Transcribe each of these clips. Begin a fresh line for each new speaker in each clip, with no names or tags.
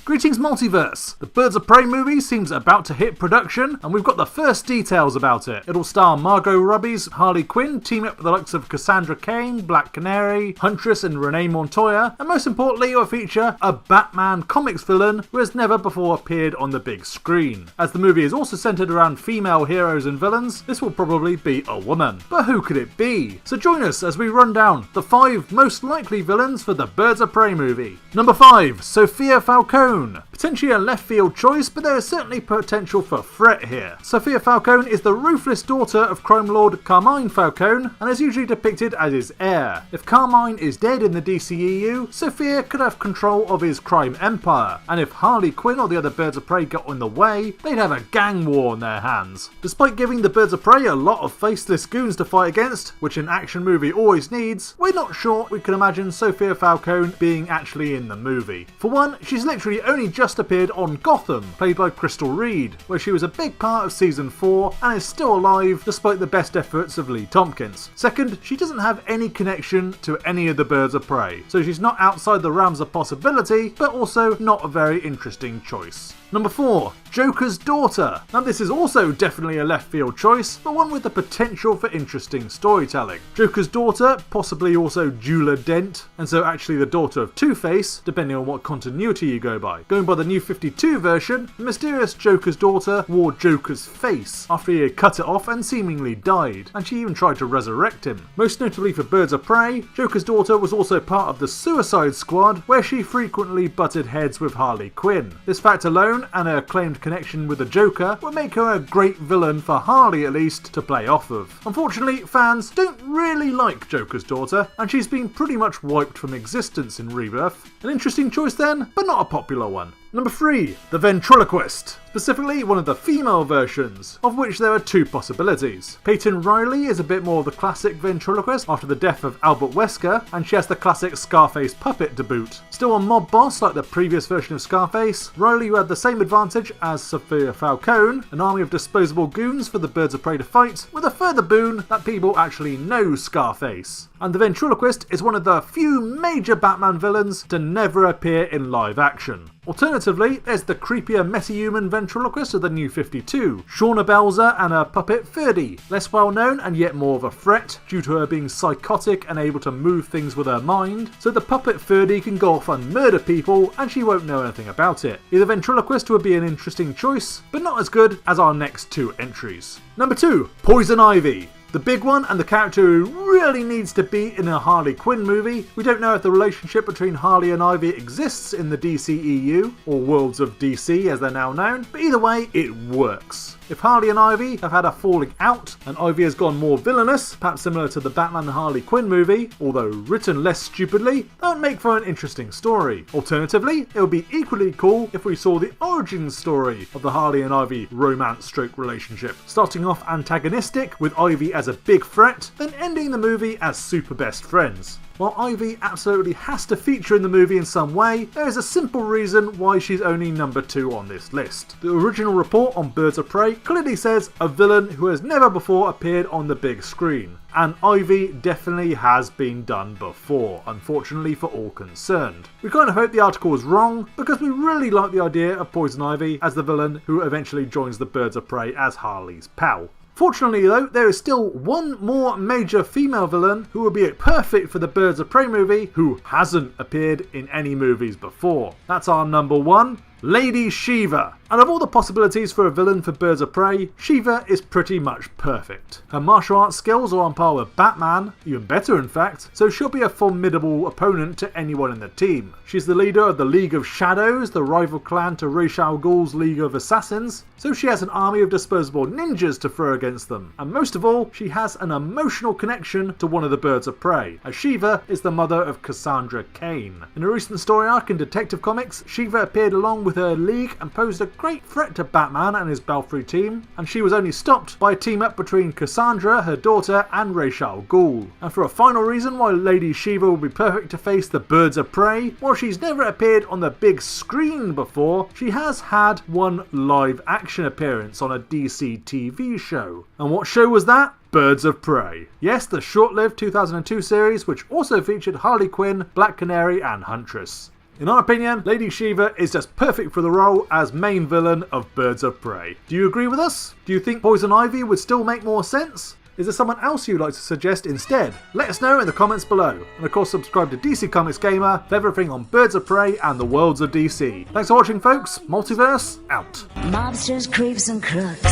Greetings Multiverse! The Birds of Prey movie seems about to hit production, and we've got the first details about it. It'll star Margot Robbie's Harley Quinn, team up with the likes of Cassandra Cain, Black Canary, Huntress and Renee Montoya, and most importantly it will feature a Batman comics villain who has never before appeared on the big screen. As the movie is also centred around female heroes and villains, this will probably be a woman. But who could it be? So join us as we run down the 5 most likely villains for the Birds of Prey movie. Number 5, Sophia Falcone. Potentially a left field choice, but there is certainly potential for threat here. Sophia Falcone is the ruthless daughter of crime lord Carmine Falcone and is usually depicted as his heir. If Carmine is dead in the DCEU, Sophia could have control of his crime empire, and if Harley Quinn or the other Birds of Prey got in the way, they'd have a gang war on their hands. Despite giving the Birds of Prey a lot of faceless goons to fight against, which an action movie always needs, we're not sure we can imagine Sophia Falcone being actually in the movie. For one, she's literally only just appeared on Gotham, played by Crystal Reed, where she was a big part of season 4 and is still alive despite the best efforts of Lee Tompkins. Second, she doesn't have any connection to any of the Birds of Prey, so she's not outside the realms of possibility, but also not a very interesting choice. Number 4, Joker's daughter. Now this is also definitely a left field choice, but one with the potential for interesting storytelling. Joker's daughter, possibly also Julia Dent, and so actually the daughter of Two-Face, depending on what continuity you go by. Going by the New 52 version, the mysterious Joker's daughter wore Joker's face after he had cut it off and seemingly died, and she even tried to resurrect him. Most notably for Birds of Prey, Joker's daughter was also part of the Suicide Squad, where she frequently butted heads with Harley Quinn. This fact alone and her claimed connection with the Joker would make her a great villain for Harley at least to play off of. Unfortunately, fans don't really like Joker's daughter, and she's been pretty much wiped from existence in Rebirth. An interesting choice then, but not a popular one. Number 3, the Ventriloquist. Specifically, one of the female versions, of which there are 2 possibilities. Peyton Riley is a bit more of the classic ventriloquist after the death of Albert Wesker, and she has the classic Scarface puppet to boot. Still a mob boss like the previous version of Scarface, Riley had the same advantage as Sophia Falcone, an army of disposable goons for the Birds of Prey to fight, with a further boon that people actually know Scarface. And the Ventriloquist is one of the few major Batman villains to never appear in live action. Alternatively, there's the creepier metahuman ventriloquist of the New 52, Shauna Belzer and her puppet Ferdy, less well known and yet more of a threat due to her being psychotic and able to move things with her mind, so the puppet Ferdy can go off and murder people and she won't know anything about it. The ventriloquist would be an interesting choice, but not as good as our next 2 entries. Number 2, Poison Ivy. The big one, and the character who really needs to be in a Harley Quinn movie. We don't know if the relationship between Harley and Ivy exists in the DCEU, or Worlds of DC as they're now known, but either way, it works. If Harley and Ivy have had a falling out, and Ivy has gone more villainous, perhaps similar to the Batman and Harley Quinn movie, although written less stupidly, that would make for an interesting story. Alternatively, it would be equally cool if we saw the origin story of the Harley and Ivy romance/relationship, starting off antagonistic with Ivy as a big threat, then ending the movie as super best friends. While Ivy absolutely has to feature in the movie in some way, there is a simple reason why she's only number 2 on this list. The original report on Birds of Prey clearly says a villain who has never before appeared on the big screen. And Ivy definitely has been done before, unfortunately for all concerned. We kind of hope the article was wrong, because we really like the idea of Poison Ivy as the villain who eventually joins the Birds of Prey as Harley's pal. Fortunately though, there is still one more major female villain who would be perfect for the Birds of Prey movie who hasn't appeared in any movies before. That's our number 1, Lady Shiva. And of all the possibilities for a villain for Birds of Prey, Shiva is pretty much perfect. Her martial arts skills are on par with Batman, even better in fact, so she'll be a formidable opponent to anyone in the team. She's the leader of the League of Shadows, the rival clan to Ra's al Ghul's League of Assassins, so she has an army of disposable ninjas to throw against them. And most of all, she has an emotional connection to one of the Birds of Prey, as Shiva is the mother of Cassandra Cain. In a recent story arc in Detective Comics, Shiva appeared along with her league and posed a great threat to Batman and his Belfry team, and she was only stopped by a team up between Cassandra, her daughter, and Ra's al Ghul. And for a final reason why Lady Shiva will be perfect to face the Birds of Prey, while she's never appeared on the big screen before, she has had one live action appearance on a DC TV show. And what show was that? Birds of Prey. Yes, the short-lived 2002 series which also featured Harley Quinn, Black Canary and Huntress. In our opinion, Lady Shiva is just perfect for the role as main villain of Birds of Prey. Do you agree with us? Do you think Poison Ivy would still make more sense? Is there someone else you'd like to suggest instead? Let us know in the comments below. And of course, subscribe to DC Comics Gamer for everything on Birds of Prey and the worlds of DC. Thanks for watching, folks. Multiverse, out.
Mobsters, creeps, and crooks.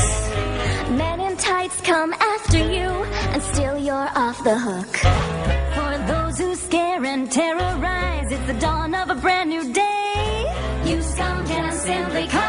Men in tights come after you, and still you're off the hook. For those who scare and terrorize, it's the dawn of a brand new day. You scum can simply come.